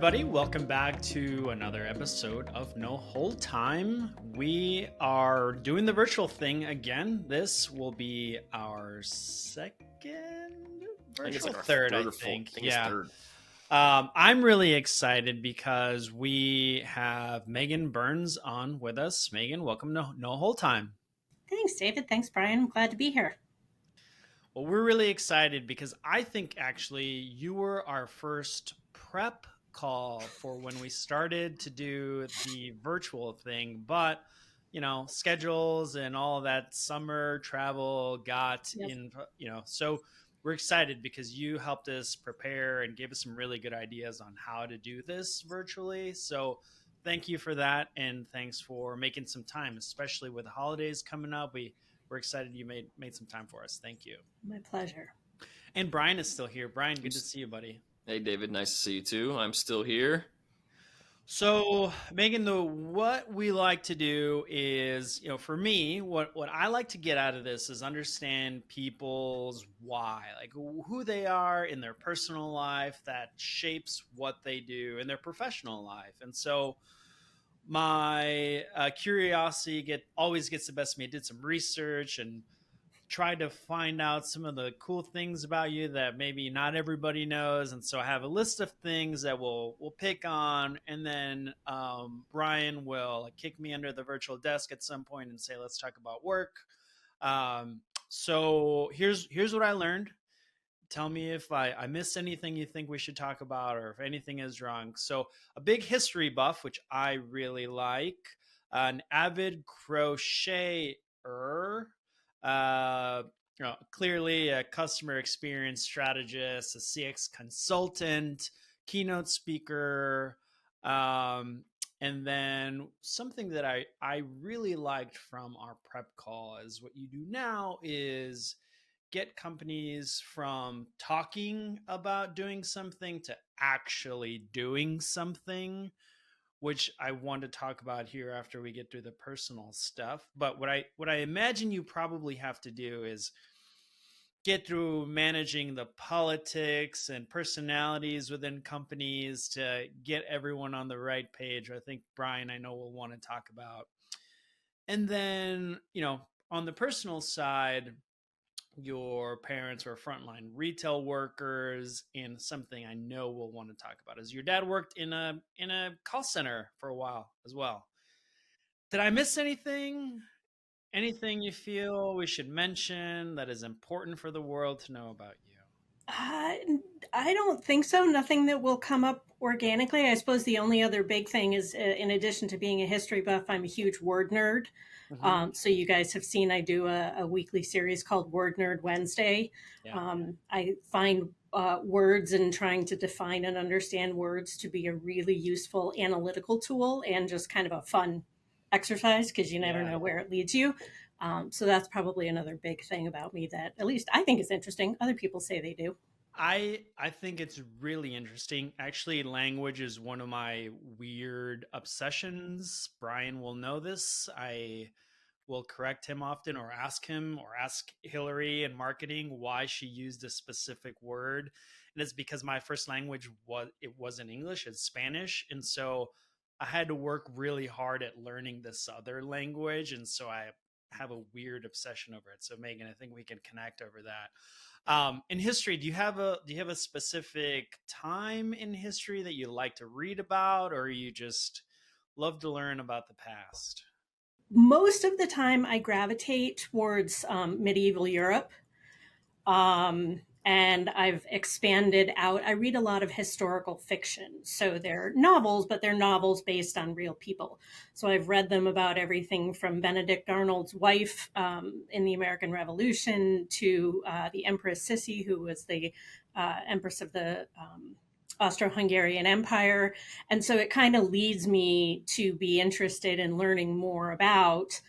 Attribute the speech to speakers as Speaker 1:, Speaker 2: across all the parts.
Speaker 1: everybody. Welcome back to another episode of No Hold Time. We are doing the virtual thing again. This will be our second
Speaker 2: I think it's like our
Speaker 1: third,
Speaker 2: third
Speaker 1: I
Speaker 2: or fourth.
Speaker 1: think.
Speaker 2: I think it's third.
Speaker 1: I'm really excited because we have Megan Burns on with us. Megan, welcome to No Hold Time.
Speaker 3: Thanks, David. Thanks, Brian. I'm glad to be here.
Speaker 1: Well, we're really excited because I think actually you were our first prep call for when we started to do the virtual thing, but schedules and all of that summer travel got
Speaker 3: Yep.
Speaker 1: so we're excited because you helped us prepare and gave us some really good ideas on how to do this virtually. So thank you for that. And thanks for making some time, especially with the holidays coming up. We're excited you made some time for us. Thank you.
Speaker 3: My pleasure.
Speaker 1: And Brian is still here. Brian, good to see you, buddy.
Speaker 2: Hey, David. Nice to see you too. I'm still here.
Speaker 1: So, Megan, what we like to do is, for me, what I like to get out of this is understand people's why, like who they are in their personal life that shapes what they do in their professional life. And so, my curiosity always gets the best of me. I did some research and tried to find out some of the cool things about you that maybe not everybody knows. And so I have a list of things that we'll pick on, and then Brian will kick me under the virtual desk at some point and say, let's talk about work. So here's what I learned. Tell me if I missed anything you think we should talk about, or if anything is wrong. So a big history buff, which I really like, an avid crocheter, clearly a customer experience strategist, a CX consultant, keynote speaker, and then something that I really liked from our prep call is what you do now is get companies from talking about doing something to actually doing something, which I want to talk about here after we get through the personal stuff. But what I imagine you probably have to do is get through managing the politics and personalities within companies to get everyone on the right page. I think Brian, I know, will want to talk about. And then, on the personal side, your parents were frontline retail workers, and something I know we'll want to talk about is your dad worked in a call center for a while as well. Did I miss anything? Anything you feel we should mention that is important for the world to know about you?
Speaker 3: I don't think so. Nothing that will come up organically. I suppose the only other big thing is, in addition to being a history buff, I'm a huge word nerd. So you guys have seen I do a weekly series called Word Nerd Wednesday.
Speaker 1: Yeah.
Speaker 3: I find words and trying to define and understand words to be a really useful analytical tool and just kind of a fun exercise because you never know where it leads you. So that's probably another big thing about me that at least I think is interesting. Other people say they do.
Speaker 1: I think it's really interesting. Actually, language is one of my weird obsessions. Brian will know this. I will correct him often, or ask him, or ask Hillary in marketing why she used a specific word. And it's because my first language wasn't English, it's Spanish. And so I had to work really hard at learning this other language. And so I have a weird obsession over it. So Megan, I think we can connect over that. In history, do you have a specific time in history that you like to read about, or you just love to learn about the past?
Speaker 3: Most of the time I gravitate towards medieval Europe. And I've expanded out. I read a lot of historical fiction. So they're novels, but they're novels based on real people. So I've read them about everything from Benedict Arnold's wife in the American Revolution to the Empress Sissi, who was the Empress of the Austro-Hungarian Empire. And so it kind of leads me to be interested in learning more about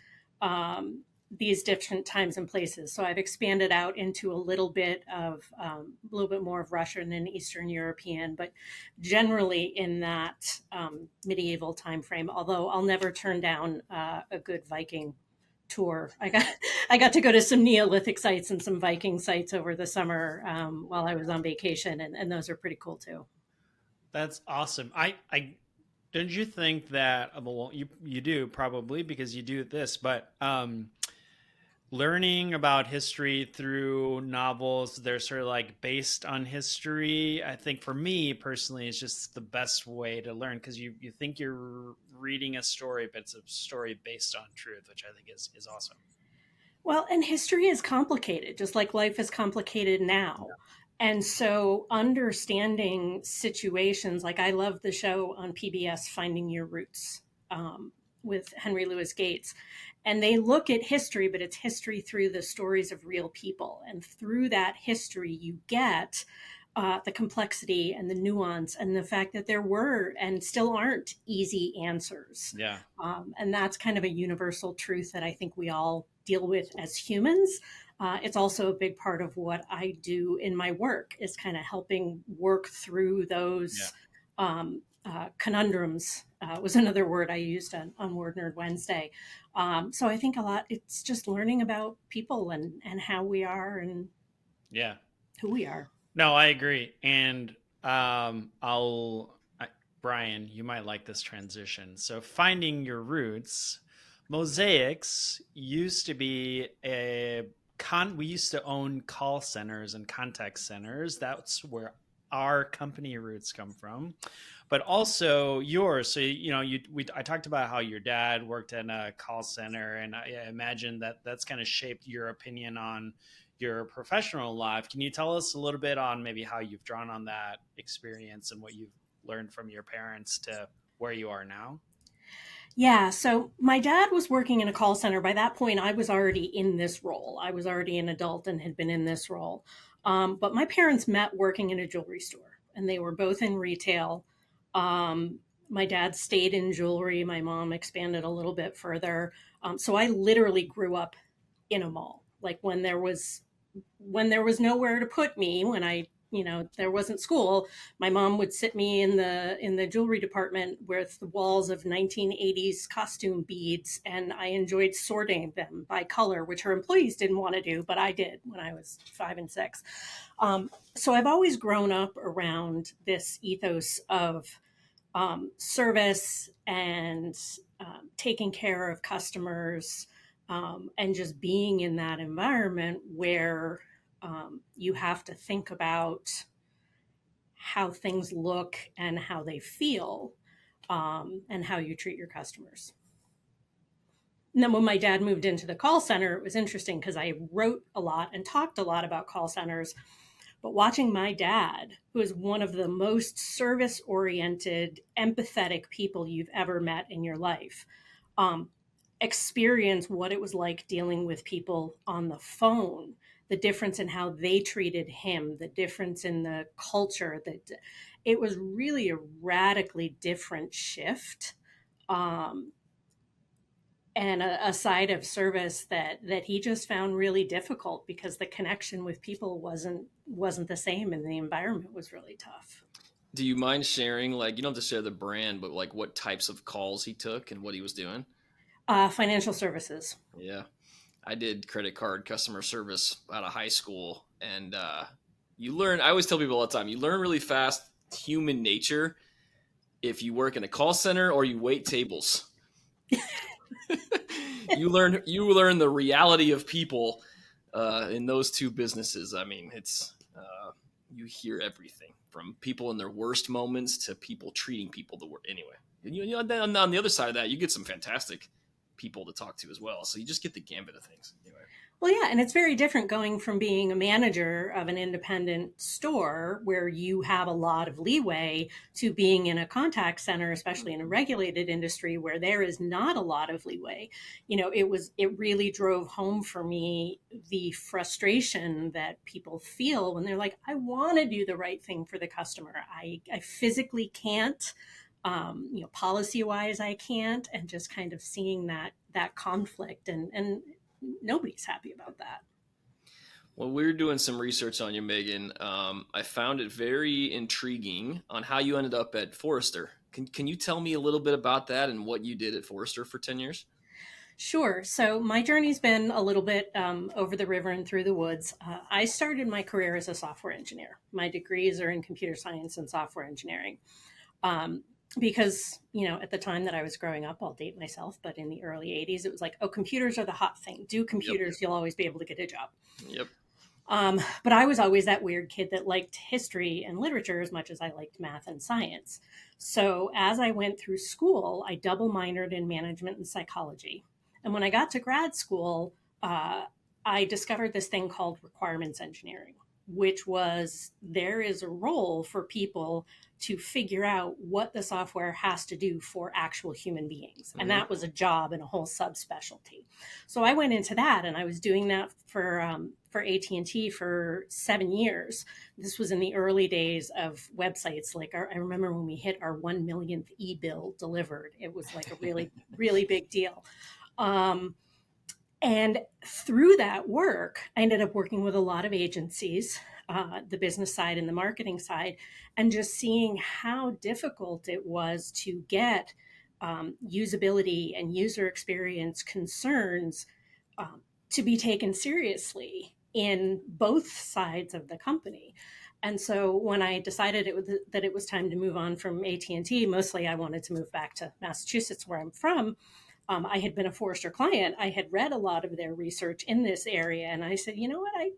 Speaker 3: these different times and places. So I've expanded out into a little bit more of Russian and Eastern European, but generally in that medieval time frame. Although I'll never turn down a good Viking tour. I got to go to some Neolithic sites and some Viking sites over the summer while I was on vacation, and those are pretty cool too.
Speaker 1: That's awesome. I don't you think that well you do probably because you do this, but learning about history through novels, they're sort of like based on history. I think for me personally, it's just the best way to learn because you think you're reading a story, but it's a story based on truth, which I think is awesome.
Speaker 3: Well, and history is complicated, just like life is complicated now. And so understanding situations, like I love the show on PBS, Finding Your Roots, um, with Henry Louis Gates. And they look at history, but it's history through the stories of real people. And through that history, you get the complexity and the nuance and the fact that there were and still aren't easy answers.
Speaker 1: Yeah.
Speaker 3: And that's kind of a universal truth that I think we all deal with as humans. It's also a big part of what I do in my work is kind of helping work through
Speaker 1: Yeah.
Speaker 3: those conundrums. Was another word I used on Word Nerd Wednesday. So I think a lot, it's just learning about people and how we are and
Speaker 1: Yeah.
Speaker 3: who we are.
Speaker 1: No, I agree. And Brian, you might like this transition. So, finding your roots, mosaics used to be we used to own call centers and contact centers. That's where our company roots come from, but also yours. So, I talked about how your dad worked in a call center, and I imagine that that's kind of shaped your opinion on your professional life. Can you tell us a little bit on maybe how you've drawn on that experience and what you've learned from your parents to where you are now?
Speaker 3: Yeah, so my dad was working in a call center. By that point, I was already in this role. I was already an adult and had been in this role. But my parents met working in a jewelry store, and they were both in retail. My dad stayed in jewelry. My mom expanded a little bit further. So I literally grew up in a mall. Like when there was nowhere to put me, when I there wasn't school, my mom would sit me in the jewelry department with the walls of 1980s costume beads, and I enjoyed sorting them by color, which her employees didn't want to do, but I did when I was 5 and 6. So I've always grown up around this ethos of service and taking care of customers, and just being in that environment where you have to think about how things look and how they feel, and how you treat your customers. And then when my dad moved into the call center, it was interesting because I wrote a lot and talked a lot about call centers. But watching my dad, who is one of the most service oriented, empathetic people you've ever met in your life, um, experience what it was like dealing with people on the phone, the difference in how they treated him, the difference in the culture, that it was really a radically different shift. Um, and a side of service that he just found really difficult because the connection with people wasn't the same and the environment was really tough.
Speaker 2: Do you mind sharing, like, you don't have to share the brand, but like what types of calls he took and what he was doing?
Speaker 3: Financial services.
Speaker 2: Yeah. I did credit card customer service out of high school. And you learn, I always tell people all the time, you learn really fast human nature if you work in a call center or you wait tables. you learn the reality of people in those two businesses. I mean, it's you hear everything from people in their worst moments to people treating people the worst. Anyway, and then on the other side of that, you get some fantastic people to talk to as well. So you just get the gambit of things. Anyway.
Speaker 3: Well, yeah, and it's very different going from being a manager of an independent store where you have a lot of leeway to being in a contact center, especially in a regulated industry where there is not a lot of leeway. It really drove home for me the frustration that people feel when they're like, I want to do the right thing for the customer. I physically can't, policy wise, I can't, and just kind of seeing that conflict and nobody's happy about that.
Speaker 2: Well, we were doing some research on you, Megan. I found it very intriguing on how you ended up at Forrester. Can you tell me a little bit about that and what you did at Forrester for 10 years?
Speaker 3: Sure. So my journey's been a little bit over the river and through the woods. I started my career as a software engineer. My degrees are in computer science and software engineering. Um, because, at the time that I was growing up, I'll date myself, but in the early 80s, it was like, oh, computers are the hot thing. Do
Speaker 2: Yep.
Speaker 3: computers, you'll always be able to get a job.
Speaker 2: Yep.
Speaker 3: But I was always that weird kid that liked history and literature as much as I liked math and science. So as I went through school, I double minored in management and psychology. And when I got to grad school, I discovered this thing called requirements engineering, which was there is a role for people to figure out what the software has to do for actual human beings. And that was a job and a whole subspecialty. So I went into that, and I was doing that for AT&T for 7 years. This was in the early days of websites. Like I remember when we hit our 1 millionth e-bill delivered, it was like a really, really big deal. And through that work, I ended up working with a lot of agencies, the business side and the marketing side, and just seeing how difficult it was to get usability and user experience concerns to be taken seriously in both sides of the company. And so when I decided that it was time to move on from AT&T, mostly I wanted to move back to Massachusetts, where I'm from. I had been a Forrester client. I had read a lot of their research in this area, and I said, you know what,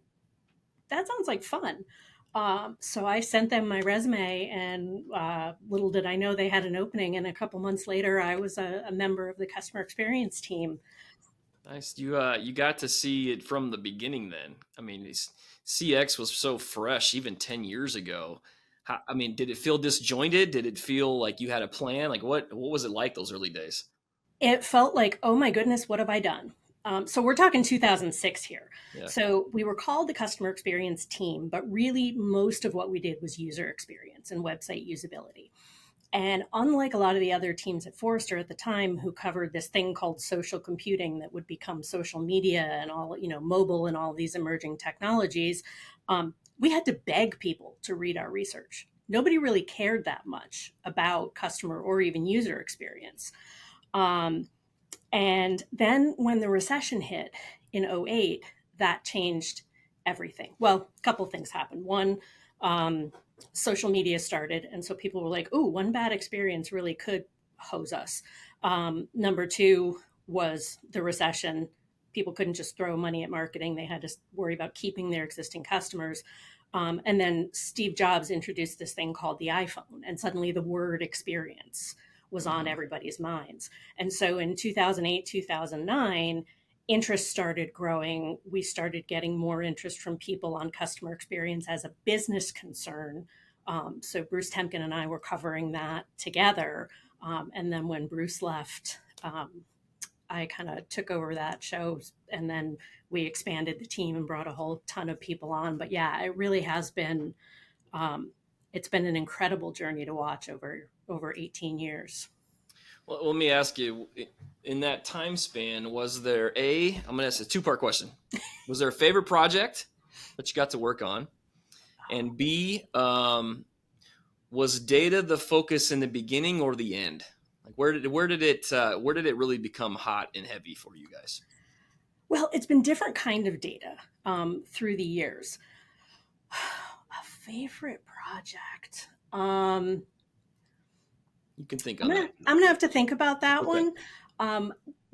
Speaker 3: that sounds like fun. So I sent them my resume, and little did I know they had an opening. And a couple months later, I was a member of the customer experience team.
Speaker 2: Nice. You got to see it from the beginning then. I mean, CX was so fresh even 10 years ago. Did it feel disjointed? Did it feel like you had a plan? Like what was it like those early days?
Speaker 3: It felt like, oh my goodness, what have I done? So we're talking 2006 here.
Speaker 2: Yeah.
Speaker 3: So we were called the customer experience team, but really most of what we did was user experience and website usability. And unlike a lot of the other teams at Forrester at the time who covered this thing called social computing that would become social media and all, mobile and all these emerging technologies, we had to beg people to read our research. Nobody really cared that much about customer or even user experience. And then when the recession hit in 2008, that changed everything. Well, a couple of things happened. One, social media started. And so people were like, oh, one bad experience really could hose us. Number two was the recession. People couldn't just throw money at marketing. They had to worry about keeping their existing customers. And then Steve Jobs introduced this thing called the iPhone. And suddenly the word experience was on everybody's minds. And so in 2008, 2009, interest started growing. We started getting more interest from people on customer experience as a business concern. So Bruce Temkin and I were covering that together. And then when Bruce left, I kind of took over that show, and then we expanded the team and brought a whole ton of people on. But yeah, it really has been, it's been an incredible journey to watch over 18 years.
Speaker 2: Well, let me ask you, in that time span, was there I'm going to ask a two-part question. Was there a favorite project that you got to work on? And B, was data the focus in the beginning or the end? Like where did it really become hot and heavy for you guys?
Speaker 3: Well, it's been different kind of data through the years. A favorite project.
Speaker 2: You can think on that.
Speaker 3: I'm gonna have to think about that
Speaker 2: Okay.
Speaker 3: one.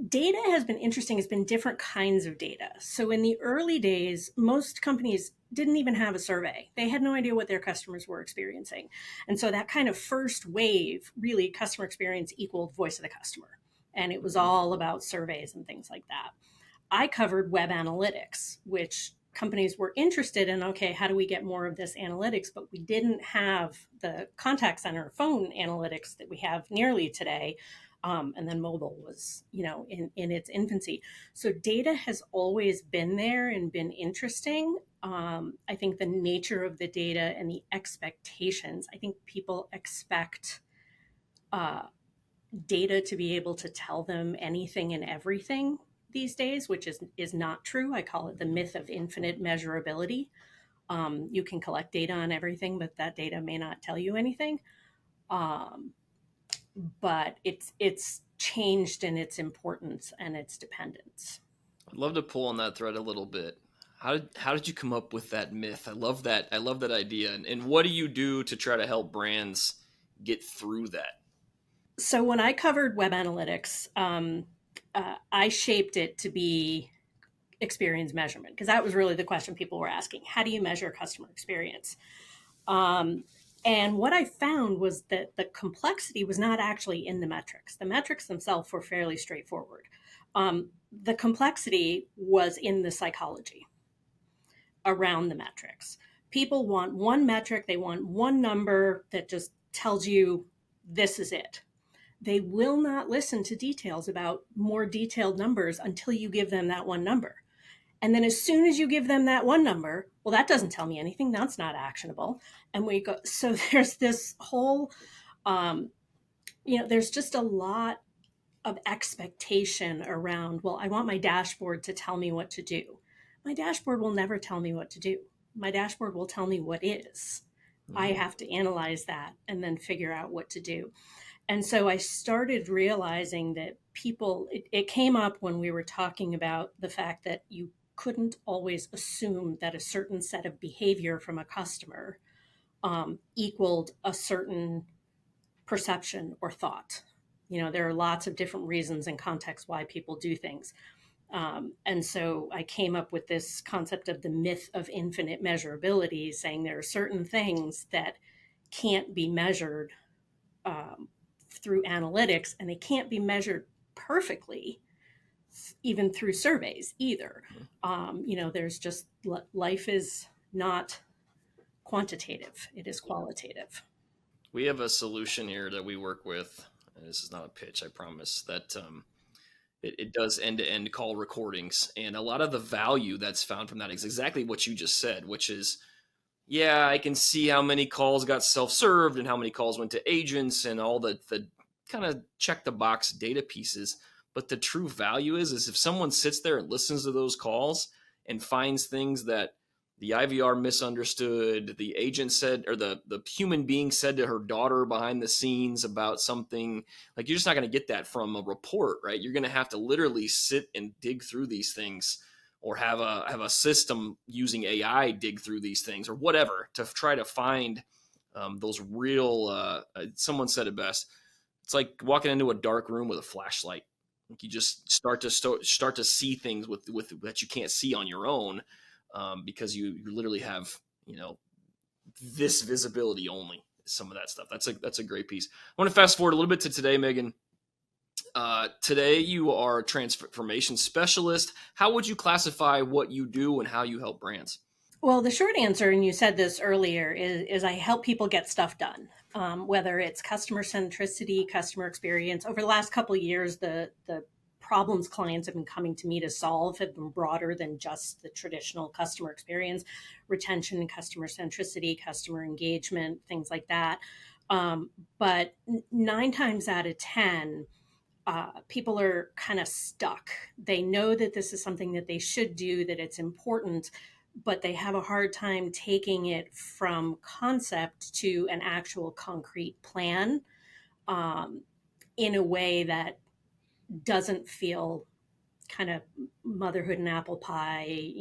Speaker 3: Data has been interesting. It's been different kinds of data. So in the early days, most companies didn't even have a survey. They had no idea what their customers were experiencing. And so that kind of first wave, really customer experience equaled voice of the customer. And it was all about surveys and things like that. I covered web analytics, which companies were interested in. Okay, how do we get more of this analytics? But we didn't have the contact center phone analytics that we have nearly today. And then mobile was, in its infancy. So data has always been there and been interesting. I think the nature of the data and the expectations, I think people expect data to be able to tell them anything and everything these days, which is not true. I call it the myth of infinite measurability. You can collect data on everything, but that data may not tell you anything. But it's changed in its importance and its dependence.
Speaker 2: I'd love to pull on that thread a little bit. How did you come up with that myth? I love that. I love that idea. And what do you do to try to help brands get through that?
Speaker 3: So when I covered web analytics, I shaped it to be experience measurement, because that was really the question people were asking. How do you measure customer experience? And what I found was that the complexity was not actually in the metrics. The metrics themselves were fairly straightforward. The complexity was in the psychology around the metrics. People want one metric, they want one number that just tells you this is it. They will not listen to details about more detailed numbers until you give them that one number. And then as soon as you give them that one number, well, that doesn't tell me anything. That's not actionable. And we go, so there's this whole, there's just a lot of expectation around, well, I want my dashboard to tell me what to do. My dashboard will never tell me what to do. My dashboard will tell me what is. I have to analyze that and then figure out what to do. And so I started realizing that it came up when we were talking about the fact that you couldn't always assume that a certain set of behavior from a customer equaled a certain perception or thought. There are lots of different reasons and contexts why people do things. And so I came up with this concept of the myth of infinite measurability, saying there are certain things that can't be measured through analytics, and they can't be measured perfectly even through surveys either. There's just, life is not quantitative, it is qualitative.
Speaker 2: We have a solution here that we work with, and this is not a pitch, I promise, that it does end-to-end call recordings. And a lot of the value that's found from that is exactly what you just said, which is, yeah, I can see how many calls got self-served and how many calls went to agents and all the kind of check the box data pieces. But the true value is if someone sits there and listens to those calls and finds things that the IVR misunderstood, the agent said, or the human being said to her daughter behind the scenes about something, like, you're just not going to get that from a report, right? You're going to have to literally sit and dig through these things, or have a system using AI dig through these things, or whatever, to try to find those real, someone said it best, it's like walking into a dark room with a flashlight. Like, you just start to see things with that you can't see on your own, because you literally have, this visibility only, some of that stuff. That's a great piece. I want to fast forward a little bit to today, Megan. Today you are a transformation specialist. How would you classify what you do and how you help brands?
Speaker 3: Well, the short answer, and you said this earlier, is I help people get stuff done. Whether it's customer centricity, customer experience. Over the last couple of years, the problems clients have been coming to me to solve have been broader than just the traditional customer experience, retention, customer centricity, customer engagement, things like that. But 9 times out of 10, people are kind of stuck. They know that this is something that they should do, that it's important, but they have a hard time taking it from concept to an actual concrete plan in a way that doesn't feel kind of motherhood and apple pie,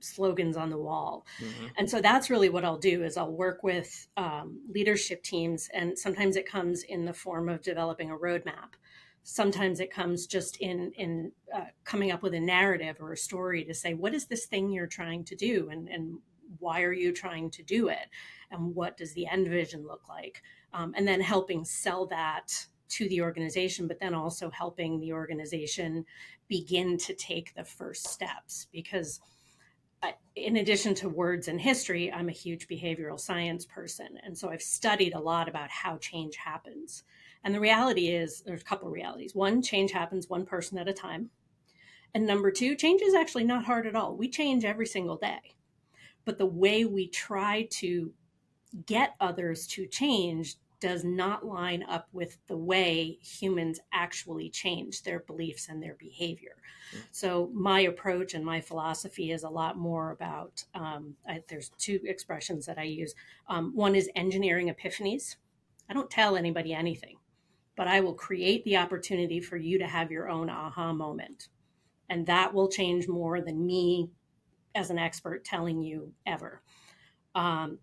Speaker 3: slogans on the wall. Mm-hmm. And so that's really what I'll do is I'll work with leadership teams. And sometimes it comes in the form of developing a roadmap. Sometimes it comes just in coming up with a narrative or a story to say, what is this thing you're trying to do? And why are you trying to do it? And what does the end vision look like? And then helping sell that to the organization, but then also helping the organization begin to take the first steps. Because in addition to words and history, I'm a huge behavioral science person. And so I've studied a lot about how change happens. And the reality is there's a couple of realities. One, change happens one person at a time. And number 2, change is actually not hard at all. We change every single day. But the way we try to get others to change does not line up with the way humans actually change their beliefs and their behavior. So my approach and my philosophy is a lot more about, there's 2 expressions that I use. One is engineering epiphanies. I don't tell anybody anything. but I will create the opportunity for you to have your own aha moment. And that will change more than me as an expert telling you ever. Um,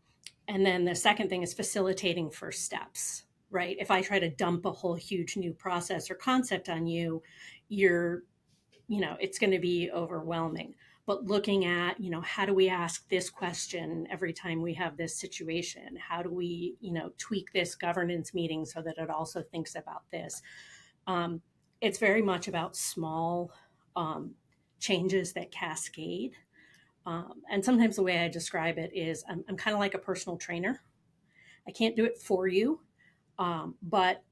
Speaker 3: and then the second thing is facilitating first steps, right? If I try to dump a whole huge new process or concept on you, you're, it's going to be overwhelming. But looking at, how do we ask this question every time we have this situation? How do we, tweak this governance meeting so that it also thinks about this? It's very much about small changes that cascade. And sometimes the way I describe it is I'm kind of like a personal trainer. I can't do it for you, but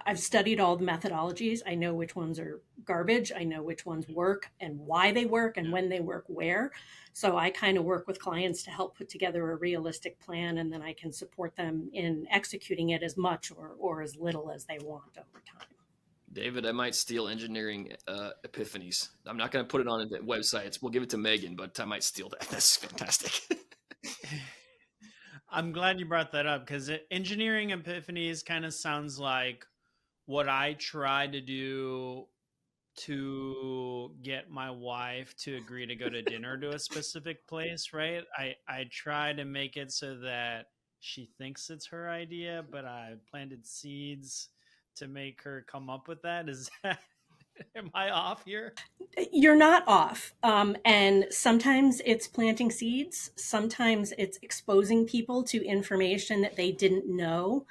Speaker 3: I've studied all the methodologies. I know which ones are garbage. I know which ones work and why they work and when they work where. So I kind of work with clients to help put together a realistic plan, and then I can support them in executing it as much or as little as they want over time.
Speaker 2: David, I might steal engineering epiphanies. I'm not going to put it on the websites. We'll give it to Megan, but I might steal that. That's fantastic.
Speaker 1: I'm glad you brought that up, because engineering epiphanies kind of sounds like what I try to do to get my wife to agree to go to dinner to a specific place, right? I try to make it so that she thinks it's her idea, but I planted seeds to make her come up with that. Is that, am I off here?
Speaker 3: You're not off. And sometimes it's planting seeds. Sometimes it's exposing people to information that they didn't know.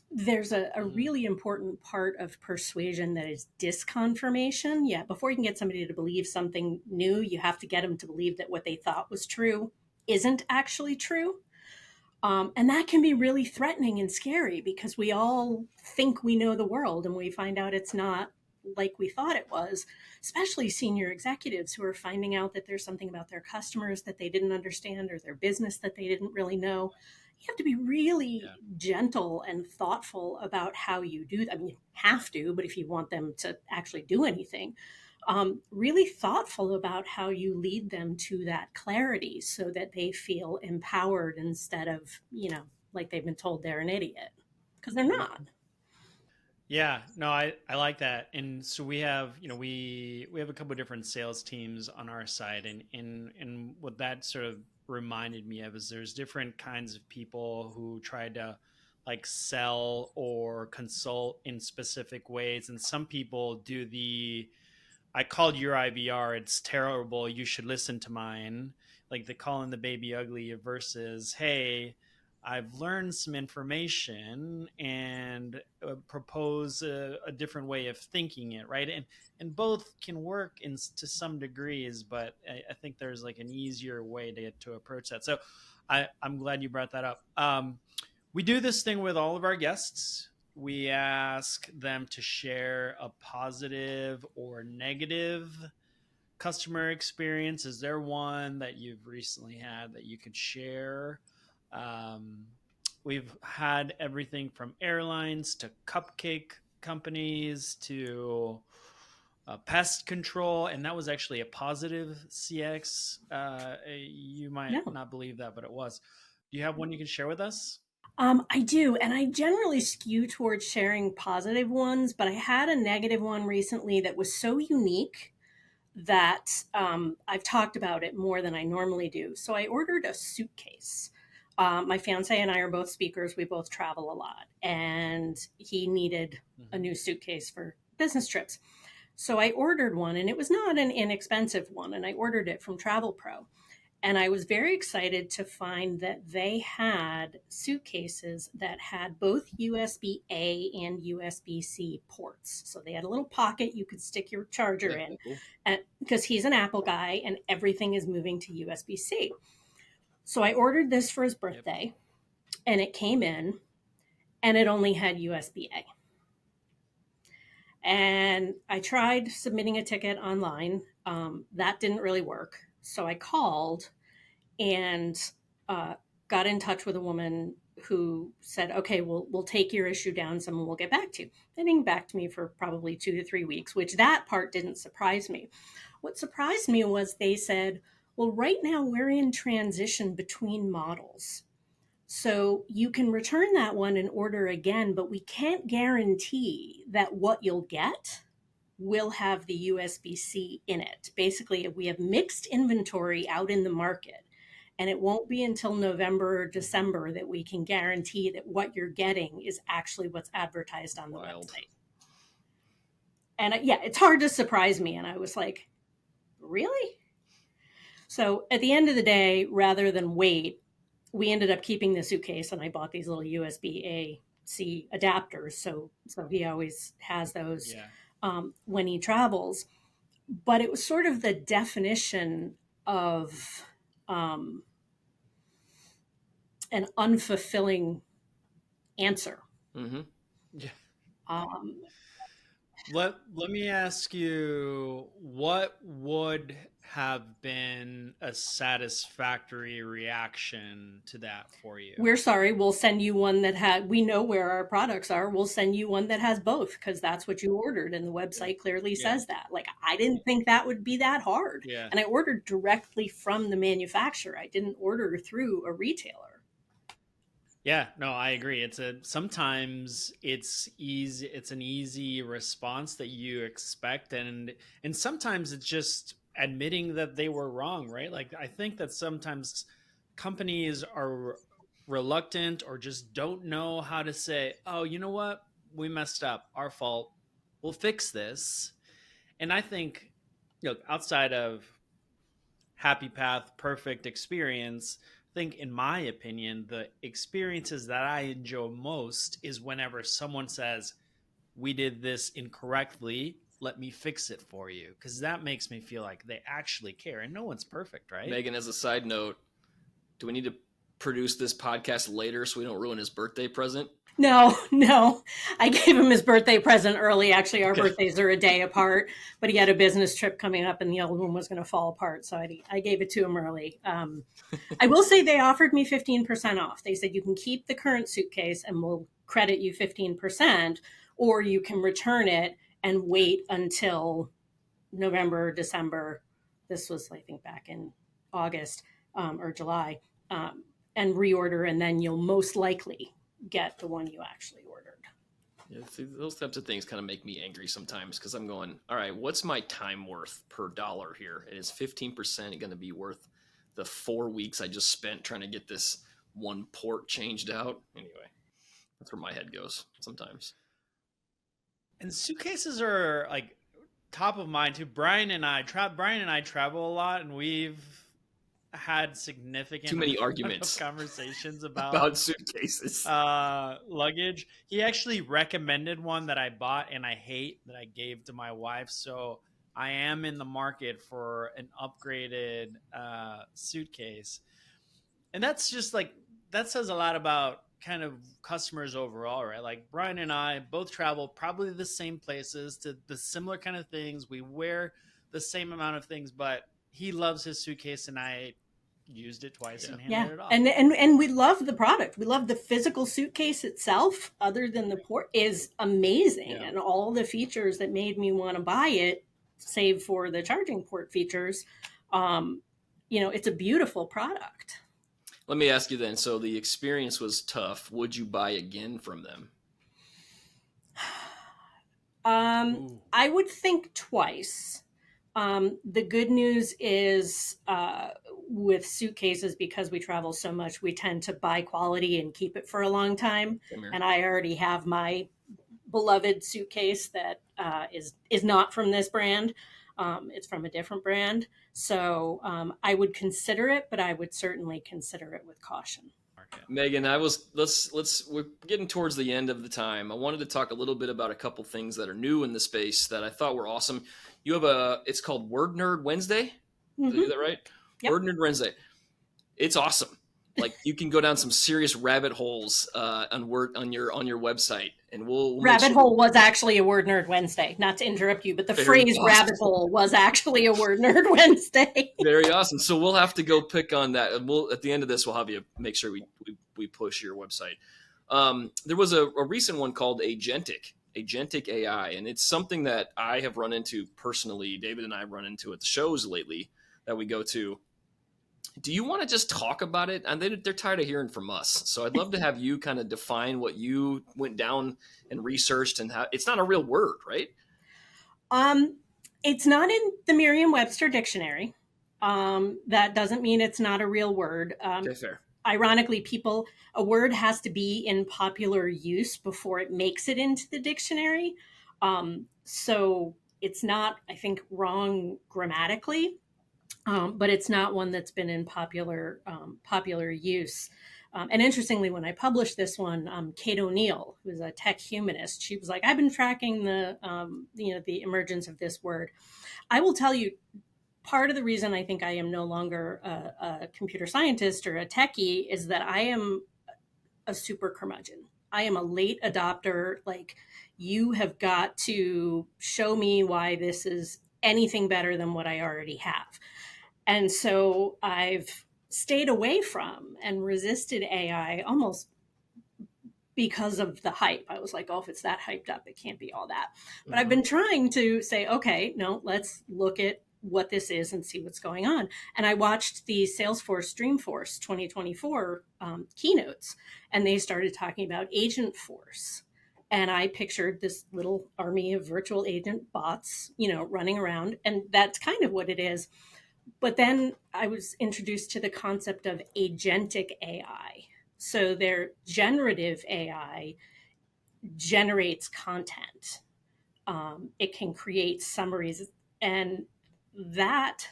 Speaker 3: There's a really important part of persuasion that is disconfirmation. Yeah, before you can get somebody to believe something new, you have to get them to believe that what they thought was true isn't actually true. And that can be really threatening and scary, because we all think we know the world and we find out it's not like we thought it was, especially senior executives who are finding out that there's something about their customers that they didn't understand or their business that they didn't really know. You have to be really gentle and thoughtful about how you do that. I mean, you have to, but if you want them to actually do anything, really thoughtful about how you lead them to that clarity so that they feel empowered instead of, like they've been told they're an idiot, because they're not.
Speaker 1: Yeah, no, I like that. And so we have, we have a couple of different sales teams on our side, and what that sort of reminded me of is there's different kinds of people who try to like sell or consult in specific ways. And some people do I called your IVR, it's terrible, you should listen to mine. Like the calling the baby ugly versus, hey, I've learned some information and propose a different way of thinking it, right? And both can work to some degrees, but I think there's like an easier way to approach that. So I'm glad you brought that up. We do this thing with all of our guests. We ask them to share a positive or negative customer experience. Is there one that you've recently had that you could share? We've had everything from airlines to cupcake companies to pest control, and that was actually a positive CX. You might not believe that, but it was. Do you have one you can share with us?
Speaker 3: I do, and I generally skew towards sharing positive ones, but I had a negative one recently that was so unique that I've talked about it more than I normally do. So I ordered a suitcase. My fiance and I are both speakers. We both travel a lot, and he needed a new suitcase for business trips. So I ordered one, and it was not an inexpensive one, and I ordered it from Travel Pro. And I was very excited to find that they had suitcases that had both USB A and USB C ports. So they had a little pocket you could stick your charger in, because he's an Apple guy and everything is moving to USB C. So I ordered this for his birthday, and it came in and it only had USB A. And I tried submitting a ticket online. That didn't really work. So I called and got in touch with a woman who said, okay, we'll take your issue down. Someone will get back to you. They didn't get back to me for probably 2 to 3 weeks, which that part didn't surprise me. What surprised me was they said, well, right now we're in transition between models. So you can return that one and order again, but we can't guarantee that what you'll get will have the USB-C in it. Basically, we have mixed inventory out in the market, and it won't be until November or December that we can guarantee that what you're getting is actually what's advertised on the website. And yeah, it's hard to surprise me. And I was like, really? So at the end of the day, rather than wait, we ended up keeping the suitcase, and I bought these little USB-A-C adapters. So he always has those when he travels. But it was sort of the definition of an unfulfilling answer.
Speaker 2: Mm-hmm.
Speaker 1: Yeah. Let me ask you, what would have been a satisfactory reaction to that for you?
Speaker 3: We're sorry, we'll send you one that we know where our products are. We'll send you one that has both, because that's what you ordered. And the website clearly says that. Like, I didn't think that would be that hard.
Speaker 1: Yeah.
Speaker 3: And I ordered directly from the manufacturer. I didn't order through a retailer.
Speaker 1: Yeah, no, I agree. Sometimes it's easy. It's an easy response that you expect. And sometimes it's just admitting that they were wrong, right? Like, I think that sometimes companies are reluctant or just don't know how to say, oh, you know what? We messed up. Our fault. We'll fix this. And I think, outside of happy path, perfect experience, I think, in my opinion, the experiences that I enjoy most is whenever someone says, we did this incorrectly, let me fix it for you. Because that makes me feel like they actually care. And no one's perfect, right?
Speaker 2: Megan, as a side note, do we need to produce this podcast later so we don't ruin his birthday present?
Speaker 3: No. I gave him his birthday present early. Actually, our birthdays are a day apart, but he had a business trip coming up and the other one was going to fall apart. So I gave it to him early. I will say they offered me 15% off. They said, you can keep the current suitcase and we'll credit you 15%, or you can return it and wait until November or December. This was, I think, back in August or July, and reorder, and then you'll most likely get the one you actually ordered.
Speaker 2: Yeah, see, those types of things kind of make me angry sometimes, because I'm going, all right, what's my time worth per dollar here? And is 15% going to be worth the 4 weeks I just spent trying to get this one port changed out? Anyway, that's where my head goes sometimes.
Speaker 1: And suitcases are like top of mind too. Brian and I travel a lot, and we've had significant
Speaker 2: too many arguments
Speaker 1: conversations about
Speaker 2: suitcases,
Speaker 1: luggage. He actually recommended one that I bought and I hate, that I gave to my wife. So I am in the market for an upgraded suitcase. And that's just like, that says a lot about kind of customers overall, right? Like, Brian and I both travel probably the same places to the similar kind of things. We wear the same amount of things, but he loves his suitcase and I used it twice and handed it off.
Speaker 3: And we love the product. We love the physical suitcase itself, other than the port, is amazing. Yeah. And all the features that made me want to buy it, save for the charging port features, it's a beautiful product.
Speaker 2: Let me ask you then, so the experience was tough. Would you buy again from them?
Speaker 3: I would think twice. The good news is with suitcases, because we travel so much, we tend to buy quality and keep it for a long time. And I already have my beloved suitcase that is not from this brand. It's from a different brand. So I would consider it, but I would certainly consider it with caution.
Speaker 2: Megan, we're getting towards the end of the time. I wanted to talk a little bit about a couple things that are new in the space that I thought were awesome. You have it's called Word Nerd Wednesday. Did I do that right?
Speaker 3: Yep.
Speaker 2: Word Nerd Wednesday. It's awesome. Like, you can go down some serious rabbit holes on your website, and we'll
Speaker 3: rabbit hole was actually a Word Nerd Wednesday. Not to interrupt you, but the phrase awesome. Rabbit hole was actually a Word Nerd Wednesday.
Speaker 2: Very awesome. So we'll have to go pick on that. And at the end of this, we'll have you make sure we push your website. There was a recent one called Agentic AI, and it's something that I have run into personally. David and I have run into at the shows lately that we go to. do you want to just talk about it? And they're tired of hearing from us. So I'd love to have you kind of define what you went down and researched, and how it's not a real word, right?
Speaker 3: Um, it's not in the Merriam-Webster dictionary. That doesn't mean it's not a real word.
Speaker 2: Okay, fair.
Speaker 3: Ironically, a word has to be in popular use before it makes it into the dictionary. So it's not, I think, wrong grammatically, but it's not one that's been in popular use. And interestingly, when I published this one, Kate O'Neill, who's a tech humanist, she was like, "I've been tracking the emergence of this word." I will tell you, part of the reason I think I am no longer a computer scientist or a techie is that I am a super curmudgeon. I am a late adopter. Like, you have got to show me why this is anything better than what I already have. And so I've stayed away from and resisted AI almost because of the hype. I was like, oh, if it's that hyped up, it can't be all that. But I've been trying to say, okay, no, let's look at what this is and see what's going on. And I watched the Salesforce Dreamforce 2024 keynotes, and they started talking about Agent Force. And I pictured this little army of virtual agent bots, running around. And that's kind of what it is. But then I was introduced to the concept of agentic AI. So their generative AI generates content. It can create summaries. And that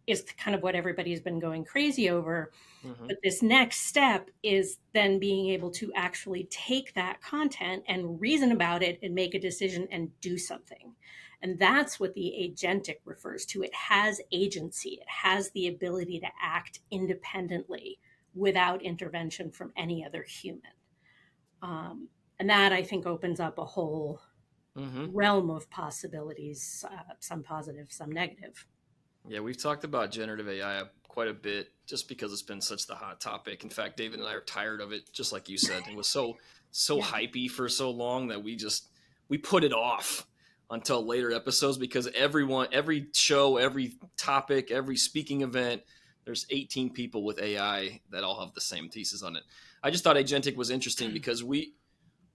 Speaker 3: is kind of what everybody's been going crazy over. But this next step is then being able to actually take that content and reason about it and make a decision and do something. And that's what the agentic refers to. It has agency. It has the ability to act independently without intervention from any other human. And that, I think, opens up a whole realm of possibilities, some positive, some negative.
Speaker 2: Yeah, we've talked about generative AI quite a bit just because it's been such the hot topic. In fact, David and I are tired of it, just like you said. It was so
Speaker 3: Yeah.
Speaker 2: hypey for so long that we put it off until later episodes, because every show, every topic, every speaking event, there's 18 people with AI that all have the same thesis on it. I just thought agentic was interesting because when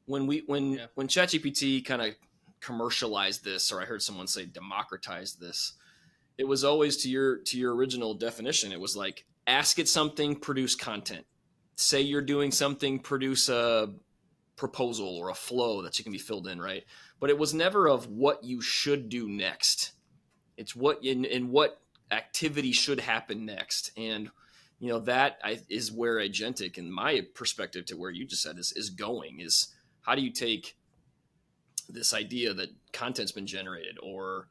Speaker 2: ChatGPT kind of commercialized this, or I heard someone say democratized this, it was always to your original definition. It was like, ask it something, produce content. Say you're doing something, produce a proposal or a flow that you can be filled in, right? But it was never of what you should do next. It's what in what activity should happen next. And that is where agentic, in my perspective, to where you just said is going, is how do you take this idea that content's been generated, or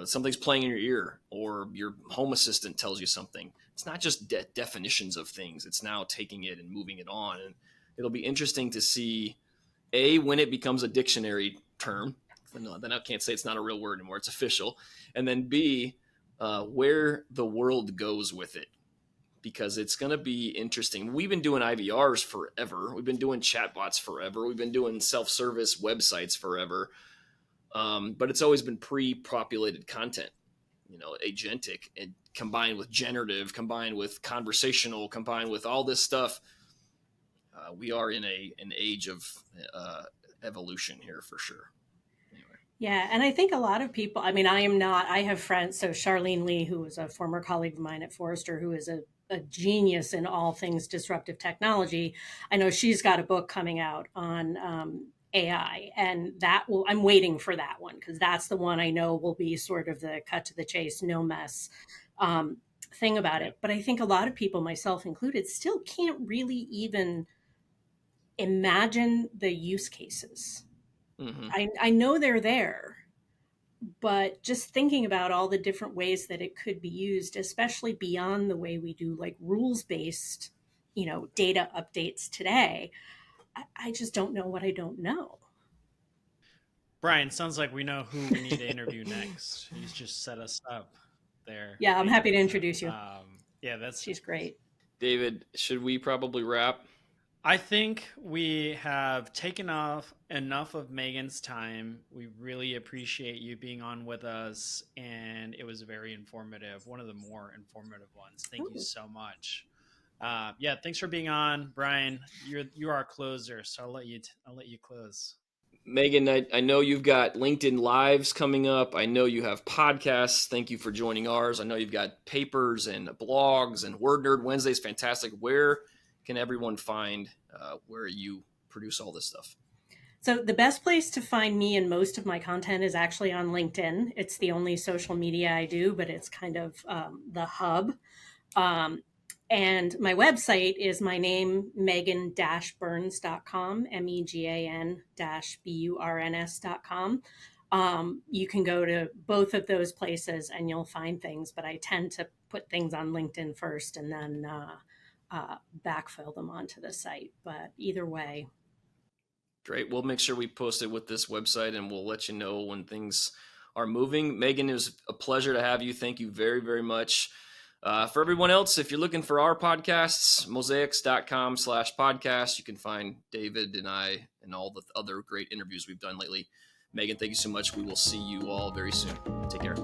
Speaker 2: something's playing in your ear, or your home assistant tells you something. It's not just definitions of things. It's now taking it and moving it on. And it'll be interesting to see, when it becomes a dictionary term. Then I can't say it's not a real word anymore. It's official. And then B, where the world goes with it. Because it's going to be interesting. We've been doing IVRs forever. We've been doing chatbots forever. We've been doing self-service websites forever. But it's always been pre-populated content, agentic, and combined with generative, combined with conversational, combined with all this stuff. We are in an age of evolution here for sure. Anyway.
Speaker 3: Yeah, and I think a lot of people, I have friends, so Charlene Lee, who was a former colleague of mine at Forrester, who is a genius in all things disruptive technology. I know she's got a book coming out on AI, and I'm waiting for that one, because that's the one I know will be sort of the cut to the chase, no mess thing about it. But I think a lot of people, myself included, still can't really even imagine the use cases. I know they're there, but just thinking about all the different ways that it could be used, especially beyond the way we do like rules-based, data updates today, I just don't know what I don't know.
Speaker 1: Brian, sounds like we know who we need to interview next. He's just set us up there.
Speaker 3: Yeah, I'm happy to introduce you.
Speaker 1: Yeah, she's
Speaker 3: great.
Speaker 2: David, should we probably wrap?
Speaker 1: I think we have taken off enough of Megan's time. We really appreciate you being on with us, and it was very informative. One of the more informative ones. Thank you
Speaker 3: Ooh.
Speaker 1: so much. Yeah, thanks for being on, Brian. You're our closer, so I'll let you close.
Speaker 2: Megan, I know you've got LinkedIn Lives coming up. I know you have podcasts. Thank you for joining ours. I know you've got papers and blogs and Word Nerd Wednesdays. Fantastic. Where can everyone find where you produce all this stuff?
Speaker 3: So the best place to find me and most of my content is actually on LinkedIn. It's the only social media I do, but it's kind of the hub. Um, and my website is my name, megan-burns.com, megan-burns.com. You can go to both of those places and you'll find things, but I tend to put things on LinkedIn first and then backfill them onto the site. But either way.
Speaker 2: Great. We'll make sure we post it with this website and we'll let you know when things are moving. Megan, it was a pleasure to have you. Thank you very, very much. For everyone else, if you're looking for our podcasts, mosaics.com/podcast, you can find David and I and all the other great interviews we've done lately. Megan, thank you so much. We will see you all very soon. Take care.